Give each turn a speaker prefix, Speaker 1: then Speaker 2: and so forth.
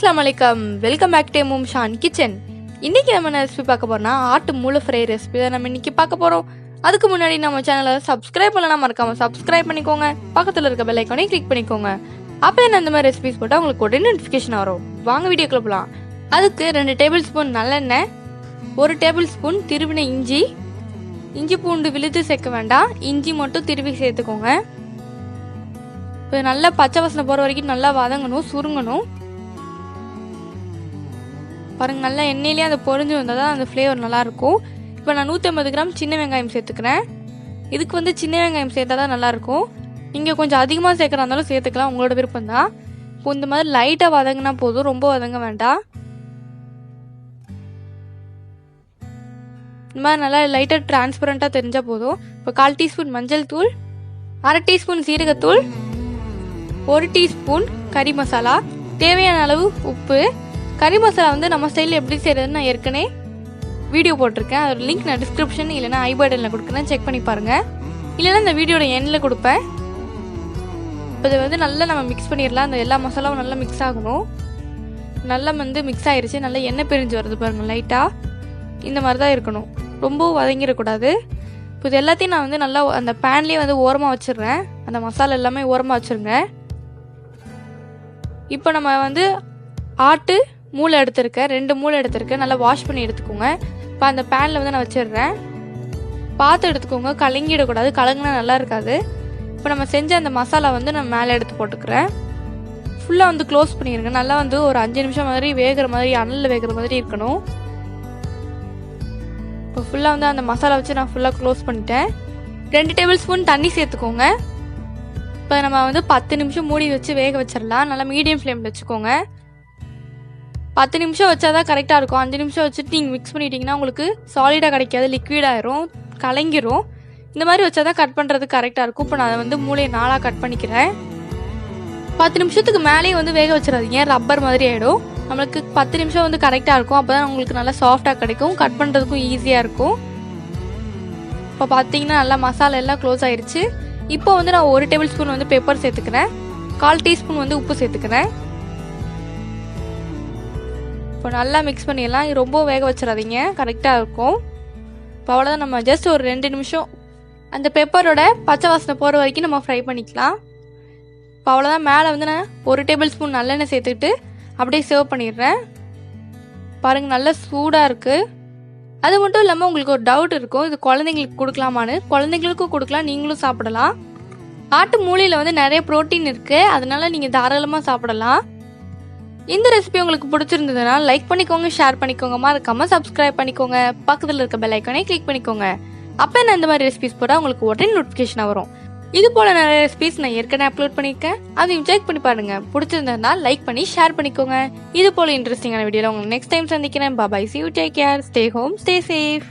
Speaker 1: अस्सलाम वालेकुम welcome back to Mm Sha kitchen. இன்னைக்கு நம்ம என்ன ரெசிபி பார்க்க போறோம்னா ஆட்டு மூளை ஃப்ரை ரெசிபி தான் நம்ம இன்னைக்கு பார்க்க போறோம்। அதுக்கு முன்னாடி நம்ம சேனலை சப்ஸ்கிரைப் பண்ணலனா மறக்காம சப்ஸ்கிரைப் பண்ணிக்கோங்க, பக்கத்துல இருக்க பெல் ஐகானை கிளிக் பண்ணிக்கோங்க। அப்போ நான் இந்த மாதிரி ரெசிபிஸ் போட்டா உங்களுக்கு உடனே நோட்டிஃபிகேஷன் வரும்। வாங்க வீடியோக்குள்ள போலாம்। அதுக்கு 2 டேபிள் ஸ்பூன் நல்லெண்ணெய், 1 டேபிள் ஸ்பூன் திருவின இஞ்சி, இஞ்சி பூண்டு விழுது சேர்க்க வேண்டாம், இஞ்சி மட்டும் திருவி சேர்த்துக்கோங்க। இப்போ நல்லா பச்சை வாசனை போற வரைக்கும் நல்லா வதங்கணும், சுருங்கணும்। பாருங்க நல்லா எண்ணெயிலே அந்த பொரிஞ்சு வந்தால் தான் அந்த ஃப்ளேவர் நல்லாயிருக்கும்। இப்போ நான் 150 கிராம் சின்ன வெங்காயம் சேர்த்துக்கிறேன்। இதுக்கு சின்ன வெங்காயம் சேர்த்தா தான் நல்லாயிருக்கும்। நீங்கள் கொஞ்சம் அதிகமாக சேர்க்குறா இருந்தாலும் சேர்த்துக்கலாம், உங்களோட விருப்பம் தான்। இப்போ இந்த மாதிரி லைட்டாக வதங்கினா போதும், ரொம்ப வதங்க வேண்டாம்। இந்த மாதிரி நல்லா லைட்டாக டிரான்ஸ்பரண்ட்டாக தெரிஞ்சால் போதும்। இப்போ 1/4 டீஸ்பூன் மஞ்சள் தூள், 1/2 டீஸ்பூன் சீரகத்தூள், 1 டீஸ்பூன் கறி மசாலா, தேவையான அளவு உப்பு। கறி மசாலா நம்ம ஸ்டைலில் எப்படி செய்யறதுன்னு நான் ஏற்கனவே வீடியோ போட்டிருக்கேன், அதோட லிங்க் நான் டிஸ்கிரிப்ஷன் இல்லைனா ஐ பட்டனில் கொடுக்குறேன், செக் பண்ணி பாருங்கள்। இல்லைன்னா இந்த வீடியோட எண்ணில் கொடுப்பேன்। இப்போ இதை நல்லா நம்ம மிக்ஸ் பண்ணிடலாம்। அந்த எல்லா மசாலாவும் நல்லா மிக்ஸ் ஆகணும்। நல்லா மிக்ஸ் ஆயிடுச்சு, நல்லா எண்ணெய் பிரிஞ்சு வருது பாருங்கள், லைட்டாக இந்த மாதிரி தான் இருக்கணும், ரொம்பவும் வதங்கிடக்கூடாது। இப்போ இது எல்லாத்தையும் நான் நல்லா அந்த பேன்லேயே ஓரமாக வச்சிடுறேன், அந்த மசாலா எல்லாமே ஓரமாக வச்சுருங்க। இப்போ நம்ம ஆட்டு மூளை எடுத்துருக்கேன், 2 மூளை எடுத்துருக்கேன், நல்லா வாஷ் பண்ணி எடுத்துக்கோங்க। இப்போ அந்த பேனில் நான் வச்சிடுறேன், பார்த்து எடுத்துக்கோங்க, கலங்கிடக்கூடாது, கலங்கினா நல்லா இருக்காது। இப்போ நம்ம செஞ்ச அந்த மசாலா நான் மேலே எடுத்து போட்டுக்கிறேன்। ஃபுல்லாக க்ளோஸ் பண்ணிடுங்க, நல்லா ஒரு 5 நிமிஷம் மாதிரி வேகிற மாதிரி, அனலில் வேகிற மாதிரி இருக்கணும்। இப்போ ஃபுல்லாக அந்த மசாலா வச்சு நான் ஃபுல்லாக க்ளோஸ் பண்ணிட்டேன்। 2 டேபிள் ஸ்பூன் தண்ணி சேர்த்துக்கோங்க। இப்போ நம்ம 10 நிமிஷம் மூடி வச்சு வேக வச்சிடலாம், நல்லா மீடியம் ஃப்ளேமில் வச்சுக்கோங்க। 10 நிமிஷம் வச்சாதான் கரெக்டாக இருக்கும்। 5 நிமிஷம் வச்சுட்டு நீங்கள் மிக்ஸ் பண்ணிட்டீங்கன்னா உங்களுக்கு சாலிடாக கிடைக்காது, லிக்விட் ஆயிரும், கலங்கிரும்। இந்த மாதிரி வச்சாதான் கட் பண்ணுறதுக்கு கரெக்டாக இருக்கும்। இப்போ நான் மூளையை 4ஆக கட் பண்ணிக்கிறேன்। 10 நிமிஷத்துக்கு மேலேயே வேக வச்சிடாதீங்க, ரப்பர் மாதிரி ஆகிடும்। நம்மளுக்கு 10 நிமிஷம் கரெக்டாக இருக்கும், அப்போ தான் உங்களுக்கு நல்லா சாஃப்டாக கிடைக்கும், கட் பண்ணுறதுக்கும் ஈஸியாக இருக்கும்। இப்போ பார்த்தீங்கன்னா நல்லா மசாலா எல்லாம் க்ளோஸ் ஆயிடுச்சு। இப்போ நான் 1 டேபிள் ஸ்பூன் பெப்பர் சேர்த்துக்கிறேன், 1/4 டீஸ்பூன் உப்பு சேர்த்துக்கிறேன்। இப்போ நல்லா மிக்ஸ் பண்ணிடலாம், ரொம்ப வேக வச்சிடாதீங்க, கரெக்டாக இருக்கும்। இப்போ அவ்வளோதான், நம்ம ஜஸ்ட் ஒரு 2 நிமிஷம் அந்த பெப்பரோட பச்சை வாசனை போகிற வரைக்கும் நம்ம ஃப்ரை பண்ணிக்கலாம்। இப்போ அவ்வளோதான், மேலே நான் 1 டேபிள் ஸ்பூன் நல்லெண்ணெய் சேர்த்துக்கிட்டு அப்படியே சர்வ் பண்ணிடுறேன்। பாருங்கள் நல்லா சூடாக இருக்குது। அது மட்டும் இல்லாமல் உங்களுக்கு ஒரு டவுட் இருக்கும், இது குழந்தைங்களுக்கு கொடுக்கலாமான்னு। குழந்தைங்களுக்கும் கொடுக்கலாம், நீங்களும் சாப்பிடலாம்। ஆட்டு மூளையில் நிறைய ப்ரோட்டீன் இருக்குது, அதனால நீங்கள் தாராளமாக சாப்பிடலாம்। இந்த ரெசிபி உங்களுக்கு பிடிச்சிருந்ததுன்னா லைக் பண்ணிக்கோங்க, ஷேர் பண்ணிக்கோங்க, மறக்காம சப்ஸ்கிரைப் பண்ணிக்கோங்க, பக்கத்தில் இருக்க பெல் ஐக்கானை கிளிக் பண்ணிக்கோங்க। அப்போ நான் இந்த மாதிரி ரெசிபிஸ் போட்டால் உங்களுக்கு உடனே நோட்டிஃபிகேஷன் வரும்। இது போல நிறைய ரெசிபிஸ் நான் ஏற்கனவே அப்லோட் பண்ணியிருக்கேன், அதையும் செக் பண்ணி பாருங்க। பிடிச்சிருந்ததுன்னா லைக் பண்ணி ஷேர் பண்ணிக்கோங்க। இது போல இன்ட்ரெஸ்டிங்கான வீடியோவில் உங்களுக்கு நெக்ஸ்ட் டைம் சந்திக்கிறேன்। பாய், see you, take care, stay home, stay safe.